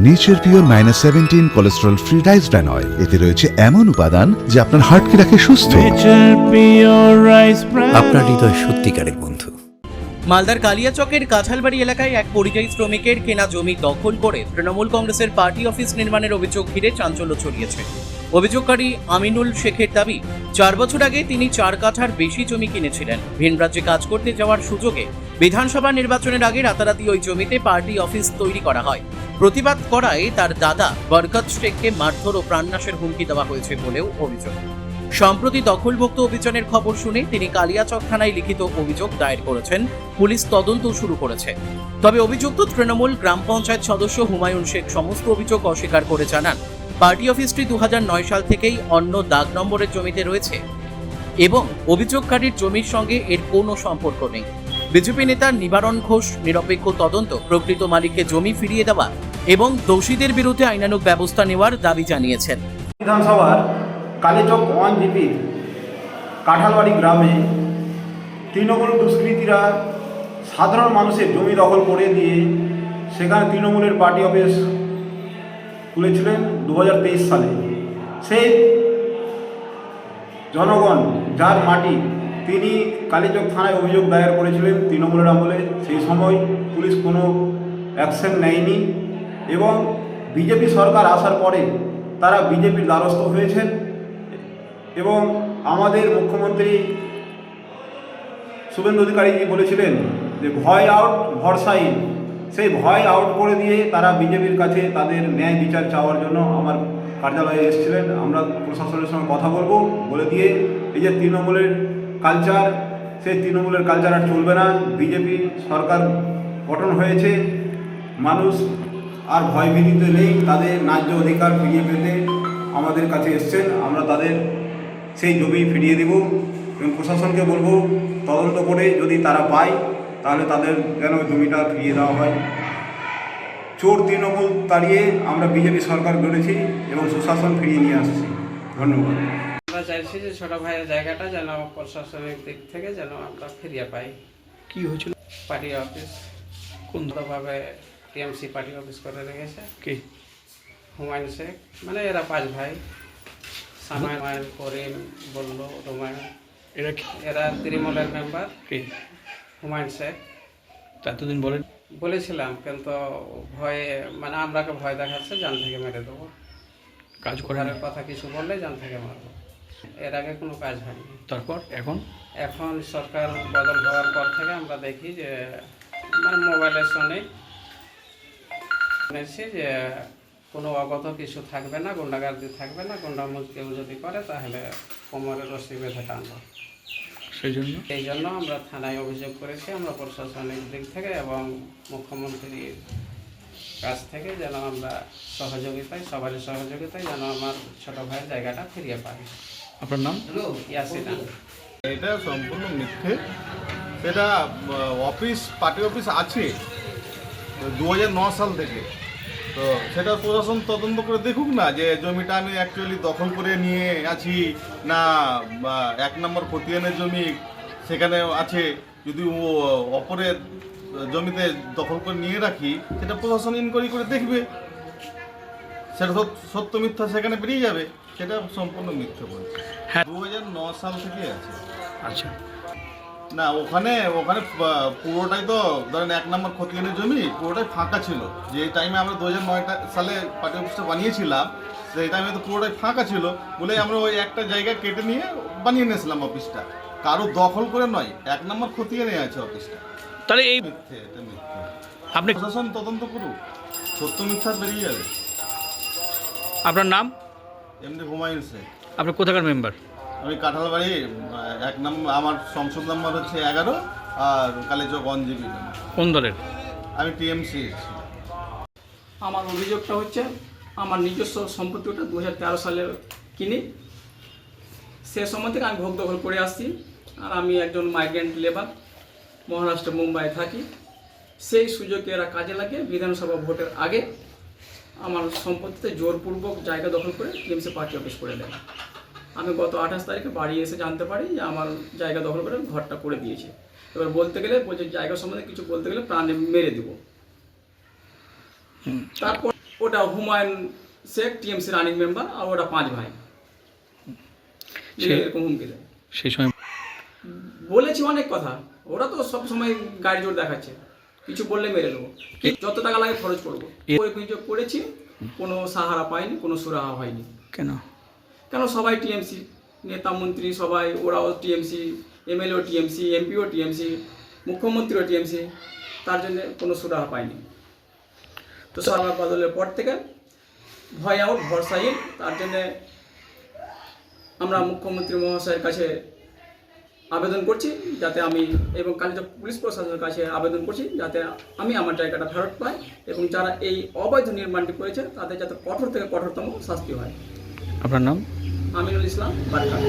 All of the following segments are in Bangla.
Nature pure -17 cholesterol free rice bran oil, এতে রয়েছে এমন উপাদান যা আপনার হার্টকে রাখে সুস্থ। আপনার হৃদয় সত্যিকারের বন্ধু। মালদার কালিয়াচকের কাঁঠালবাড়ি এলাকায় এক পরিযায়ী শ্রমিকের কেনা জমি দখল করে তৃণমূল কংগ্রেসের পার্টি অফিস নির্মাণের অভিযোগ ঘিরে চাঞ্চল্য ছড়িয়েছে। অভিযোগকারী আমিনুল শেখের দাবি, 4 বছর আগে তিনি 4 কাঠার বেশি জমি কিনেছিলেন। ভিন রাজ্যে কাজ করতে যাওয়ার সুযোগে বিধানসভা নির্বাচনের আগে রাতারাতি ওই জমিতে পার্টি অফিস তৈরি করা হয়। প্রতিবাদ করায় তার দাদা বরকত শেখকে মারধর ও প্রাণনাশের হুমকি দেওয়া হয়েছে বলেও অভিযোগ। সম্প্রতি দখলমুক্ত অভিযানের খবর শুনে তিনি কালিয়াচক থানায় লিখিত অভিযোগ দায়ের করেছেন। পুলিশ তদন্ত শুরু করেছে। তবে অভিযুক্ত তৃণমূল গ্রাম পঞ্চায়েত সদস্য হুমায়ুন শেখ সমস্ত অভিযোগ অস্বীকার করে জানান, পার্টি অফিসটি 2009 সাল থেকেই অন্য দাগ নম্বরের জমিতে রয়েছে এবং অভিযোগকারীর জমির সঙ্গে এর কোনো সম্পর্ক নেই। বিজেপি নেতা নিবারণ ঘোষ নিরপেক্ষ তদন্ত, প্রকৃত মালিককে জমি ফিরিয়ে দেওয়া এবং দোষীদের বিরুদ্ধে আইনানুগ ব্যবস্থা নেওয়ার দাবি জানিয়েছেন। বিধানসভার কালিয়াচক 1 জিপির কাঁঠালবাড়ি গ্রামে তৃণমূল দুষ্কৃতীরা সাধারণ মানুষের জমি দখল করে দিয়ে সেখানে তৃণমূলের পার্টি অফিস খুলেছিলেন 2023 সালে। সেই জনগণ যার মাটি, তিনি কালিয়াচক থানায় অভিযোগ দায়ের করেছিলেন তৃণমূলের আমলে। সেই সময় পুলিশ কোনো অ্যাকশন নেয়নি এবং বিজেপি সরকার আসার পরে তারা বিজেপির দ্বারস্থ হয়েছেন এবং আমাদের মুখ্যমন্ত্রী শুভেন্দু অধিকারীজি বলেছিলেন যে ভয় আউট ভরসা ইন। সেই ভয় আউট করে দিয়ে তারা বিজেপির কাছে তাদের ন্যায় বিচার চাওয়ার জন্য আমার কার্যালয়ে এসেছিলেন। আমরা প্রশাসনের সঙ্গে কথা বলবো বলে দিয়ে এই যে তৃণমূলের কালচার, সেই তৃণমূলের কালচার আর চলবে না। বিজেপি সরকার গঠন হয়েছে, মানুষ আর ভয়ভীতিতে নেই, তাদের ন্যায্য অধিকার ফিরিয়ে পেতে আমাদের কাছে এসছেন। আমরা তাদের সেই জমি ফিরিয়ে দেব এবং প্রশাসনকে বলবো তদন্ত করে যদি তারা পায় তাহলে তাদের যেন জমিটা ফিরিয়ে দেওয়া হয়। চোর তৃণমূল তাড়িয়ে আমরা বিজেপি সরকার গড়েছি এবং সুশাসন ফিরিয়ে নিয়ে আসছি। ধন্যবাদ। আমরা চাইছি যে ছোট ভাইয়ের জায়গাটা যেন প্রশাসনিক দিক থেকে যেন আমরা ফিরিয়ে পাই। কি হয়েছিল? পার্টি অফিস কোনভাবে টিএমসি পার্টি অফিস করে রেখেছে। কি হুমায়ুন শেখ, মানে এরা 5 ভাই, সামায়ন, করিম, বল্লু, রুমায়ুন, এরা কি? এরা তৃণমূলের মেম্বার। কি হুমায়ুন শেখ এতদিন বলেছিলাম, কিন্তু ভয়ে, মানে আমরাকে ভয় দেখাচ্ছে, জান থেকে মেরে দেবো। কাজ করার কথা কিছু বললে জান থেকে মারবো। এর আগে কোনো কাজ হয়নি। তারপর এখন সরকার বদল হওয়ার পর থেকে আমরা দেখি যে মানে মোবাইলের সঙ্গে শুনেছি যে কোনো অগত কিছু থাকবে না, গুন্ডাগার্দি থাকবে না, গুন্ডামুজ কেউ যদি করে তাহলে কোমরের রশি বেঁধে টানবো। এই জন্য আমরা থানায় অভিযোগ করেছি। আমরা প্রশাসনিক দিক থেকে এবং মুখ্যমন্ত্রীর কাছ থেকে যেন আমরা সহযোগিতায়, সবারই সহযোগিতায় যেন আমার ছোট ভাইয়ের জায়গাটা ফিরিয়ে পাই। আপনার নাম? ইয়াসিনা। এটা সম্পূর্ণ মিথ্যে। সেটা অফিস, পার্টি অফিস আছে 2009 সাল থেকে। তো সেটা প্রশাসন তদন্ত করে দেখুক না যে জমিটা আমি অ্যাকচুয়ালি দখল করে নিয়ে আছি না 1 নম্বর খতিয়ানের জমি সেখানে আছে। যদি অপরের জমিতে দখল করে নিয়ে রাখি সেটা প্রশাসন ইনকোয়ারি করে দেখবে, সেটা সত্য মিথ্যা সেখানে বেরিয়ে যাবে। সেটা সম্পূর্ণ মিথ্যে বলছে। 2009 সাল থেকে আছে। আচ্ছা, না ওখানে পুরোটাই তো ধরেন 1 নম্বর খতিয়ানের জমি পুরোটাই ফাঁকা ছিল। যে টাইমে আমরা 2009 সালে পার্টি অফিসটা বানিয়েছিলাম সেই টাইমে তো পুরোটাই ফাঁকা ছিল বলে আমরা ওই একটা জায়গা কেটে নিয়ে বানিয়ে নিয়েছিলাম অফিসটা। কারো দখল করে নয়, 1 নম্বর খতিয়ানে আছে অফিসটা। তাহলে এই মিথ্যে, এটা মিথ্যে। আপনি প্রশাসন তদন্ত করুক, সত্য মিথ্যা বেরিয়ে যাবে। আপনার নাম? এমনি হুমায়ুন শেখ। আপনি কোথাকার মেম্বার? আমি কাঁঠালবাড়ি 1 নম্বর, আমার সংসদ নম্বর হচ্ছে 11 আর কালিয়াচক 1 জিপি। কোন দলের? আমি টিএমসি। আমার অভিযোগটা হচ্ছে আমার নিজস্ব সম্পত্তিটা 2013 সালে কিনি। সে সময় থেকে আমি ভোগ দখল করে আসছি। আর আমি একজন মাইগ্রেন্ট লেবার, মহারাষ্ট্র মুম্বাই থাকি। সেই সুযোগে এরা কাজে লাগে বিধানসভা ভোটের আগে আমার সম্পত্তিতে জোরপূর্বক জায়গা দখল করে টিএমসি পার্টি অফিস করে দেয়। আমি গত 28 তারিখে বাড়ি এসে জানতে পারি যে আমার জায়গা দখল করে ঘরটা করে দিয়েছে। এবার বলতে গেলে বলছে জায়গা সম্বন্ধে কিছু বলতে গেলে প্রাণে মেরে দেব। তারপর ওটা ওটা Humayun Sheikh TMC running member, আর ওটা 5 ভাই এরকম হুমকি দেয়। সেই সময় বলেছি অনেক কথা, ওরা তো সব সময় গাড়ি জোর দেখাচ্ছে, কিছু বললে মেরে দেবো, যত টাকা লাগে খরচ করবো। ওই অভিযোগ করেছি, কোনো সাহারা পাইনি, কোনো সুরাহা হয়নি। কেন সবাই টিএমসি নেতা মন্ত্রী সবাই, ওরাও টিএমসি, এমএলএও টিএমসি, এমপিও টিএমসি, মুখ্যমন্ত্রীও টিএমসি, তার জন্য কোনো সুরাহা পাইনি। তো সরকার বদলের পর থেকে ভয় আউট ভরসাহীন, তার জন্যে আমরা মুখ্যমন্ত্রী মহাশয়ের কাছে আবেদন করছি যাতে আমি, এবং কালীচক পুলিশ প্রশাসনের কাছে আবেদন করছি যাতে আমি আমার জায়গাটা ফেরত পাই, এবং যারা এই অবৈধ নির্মাণটি করেছে তাদের যাতে কঠোর থেকে কঠোরতম শাস্তি হয়। আপনার নাম? আমিনুল ইসলাম, বারকাট।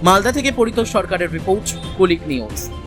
মালদা থেকে পরিতোষ সরকারের রিপোর্ট, কুলিক নিউজ।